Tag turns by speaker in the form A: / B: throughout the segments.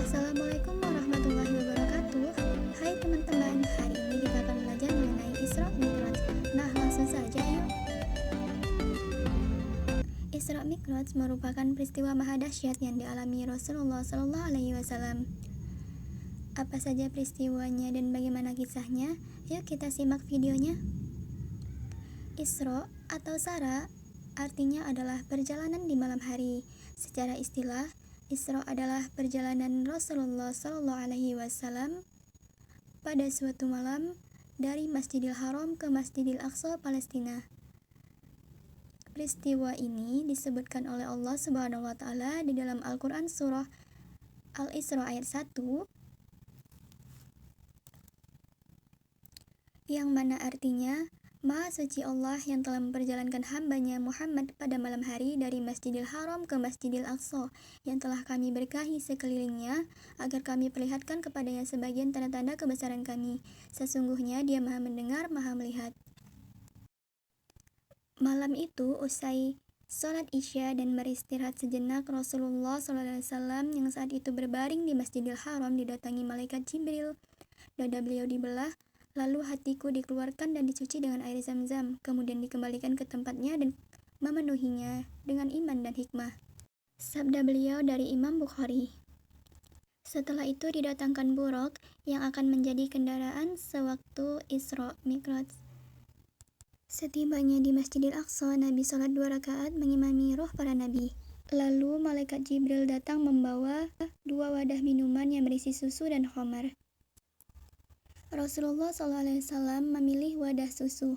A: Assalamualaikum warahmatullahi wabarakatuh. Hai teman-teman, hari ini kita akan belajar mengenai Isra Mi'raj. Nah, langsung saja yuk. Isra Mi'raj merupakan peristiwa maha dahsyat yang dialami Rasulullah Shallallahu Alaihi Wasallam. Apa saja peristiwanya dan bagaimana kisahnya? Yuk kita simak videonya. Isra atau Sara artinya adalah perjalanan di malam hari. Secara istilah, Isra adalah perjalanan Rasulullah Shallallahu Alaihi Wasallam pada suatu malam dari Masjidil Haram ke Masjidil Aqsa, Palestina. Peristiwa ini disebutkan oleh Allah Subhanahu wa Ta'ala di dalam Al-Quran Surah Al-Isra ayat 1, yang mana artinya, Maha suci Allah yang telah memperjalankan hambanya Muhammad pada malam hari dari Masjidil Haram ke Masjidil Aqsa, yang telah kami berkahi sekelilingnya, agar kami perlihatkan kepadanya sebagian tanda-tanda kebesaran kami. Sesungguhnya dia maha mendengar, maha melihat. Malam itu, usai sholat Isya dan beristirahat sejenak, Rasulullah SAW yang saat itu berbaring di Masjidil Haram didatangi malaikat Jibril. Dada beliau dibelah, lalu hatiku dikeluarkan dan dicuci dengan air Zam-Zam, kemudian dikembalikan ke tempatnya dan memenuhinya dengan iman dan hikmah. Sabda beliau dari Imam Bukhari. Setelah itu didatangkan buraq yang akan menjadi kendaraan sewaktu Isra Mi'raj. Setibanya di Masjidil Aqsa, Nabi sholat 2 rakaat mengimami roh para nabi. Lalu malaikat Jibril datang membawa 2 wadah minuman yang berisi susu dan khamar. Rasulullah SAW memilih wadah susu.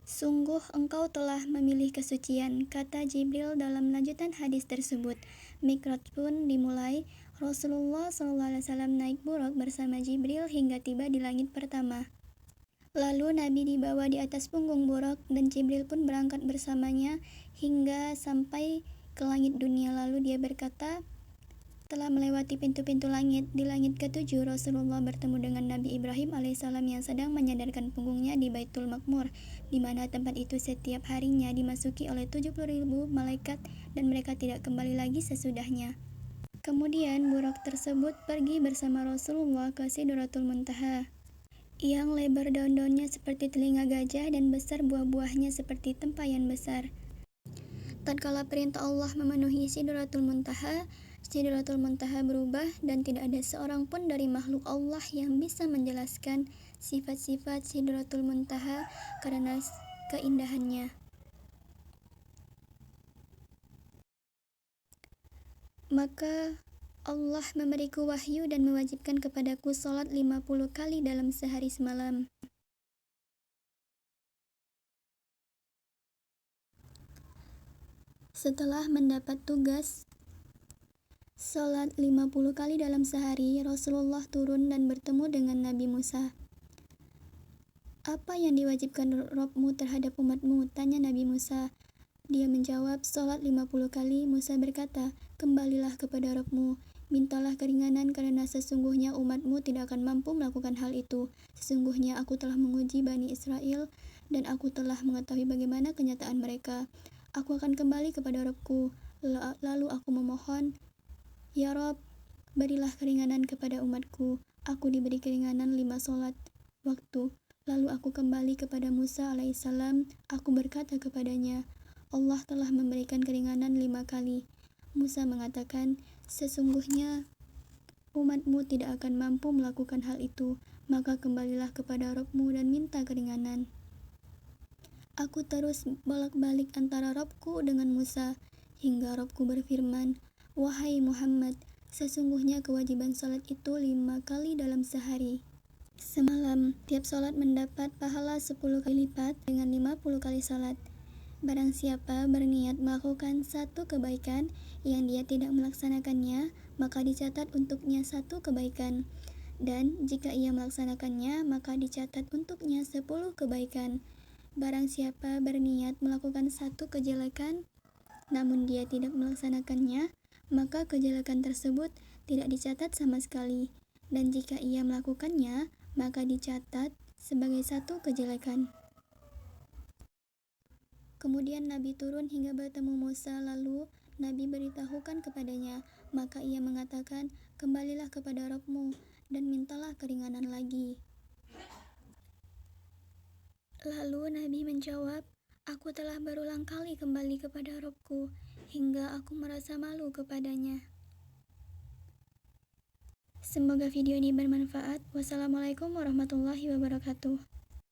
A: Sungguh engkau telah memilih kesucian, kata Jibril dalam lanjutan hadis tersebut. Mi'raj pun dimulai. Rasulullah SAW naik buraq bersama Jibril hingga tiba di langit pertama. Lalu Nabi dibawa di atas punggung buraq dan Jibril pun berangkat bersamanya hingga sampai ke langit dunia. Lalu dia berkata, telah melewati pintu-pintu langit. Di langit ke-7, Rasulullah bertemu dengan Nabi Ibrahim alaihissalam yang sedang menyandarkan punggungnya di Baitul Maqmur, di mana tempat itu setiap harinya dimasuki oleh 70.000 malaikat dan mereka tidak kembali lagi sesudahnya. Kemudian buraq tersebut pergi bersama Rasulullah ke Sidratul Muntaha, yang lebar daun-daunnya seperti telinga gajah dan besar buah-buahnya seperti tempayan besar. Tatkala perintah Allah memenuhi Sidratul Muntaha, Sidratul Muntaha berubah dan tidak ada seorang pun dari makhluk Allah yang bisa menjelaskan sifat-sifat Sidratul Muntaha karena keindahannya. Maka Allah memberiku wahyu dan mewajibkan kepadaku sholat 50 kali dalam sehari semalam. Setelah mendapat tugas sholat 50 kali dalam sehari, Rasulullah turun dan bertemu dengan Nabi Musa. Apa yang diwajibkan Rabbmu terhadap umatmu? Tanya Nabi Musa. Dia menjawab, sholat 50 kali. Musa berkata, kembalilah kepada Rabbmu, mintalah keringanan karena sesungguhnya umatmu tidak akan mampu melakukan hal itu. Sesungguhnya aku telah menguji Bani Israel dan aku telah mengetahui bagaimana kenyataan mereka. Aku akan kembali kepada Rabbku. Lalu aku memohon, ya Rabb, berilah keringanan kepada umatku. Aku diberi keringanan 5 sholat waktu. Lalu aku kembali kepada Musa alaihissalam. Aku berkata kepadanya, Allah telah memberikan keringanan 5 kali. Musa mengatakan, sesungguhnya umatmu tidak akan mampu melakukan hal itu. Maka kembalilah kepada Rabbmu dan minta keringanan. Aku terus bolak-balik antara Rabbku dengan Musa, hingga Rabbku berfirman, wahai Muhammad, sesungguhnya kewajiban salat itu 5 kali dalam sehari. Semalam, tiap salat mendapat pahala 10 kali lipat dengan 50 kali salat. Barang siapa berniat melakukan satu kebaikan yang dia tidak melaksanakannya, maka dicatat untuknya 1 kebaikan. Dan jika ia melaksanakannya, maka dicatat untuknya 10 kebaikan. Barang siapa berniat melakukan satu kejelekan, namun dia tidak melaksanakannya, maka kejelekan tersebut tidak dicatat sama sekali. Dan jika ia melakukannya, maka dicatat sebagai 1 kejelekan. Kemudian Nabi turun hingga bertemu Musa, lalu Nabi beritahukan kepadanya Maka ia mengatakan, kembalilah kepada Rabb-mu dan mintalah keringanan lagi. Lalu Nabi menjawab, aku telah berulang kali kembali kepada Rabb-ku, hingga aku merasa malu kepadanya. Semoga video ini bermanfaat. Wassalamualaikum warahmatullahi wabarakatuh.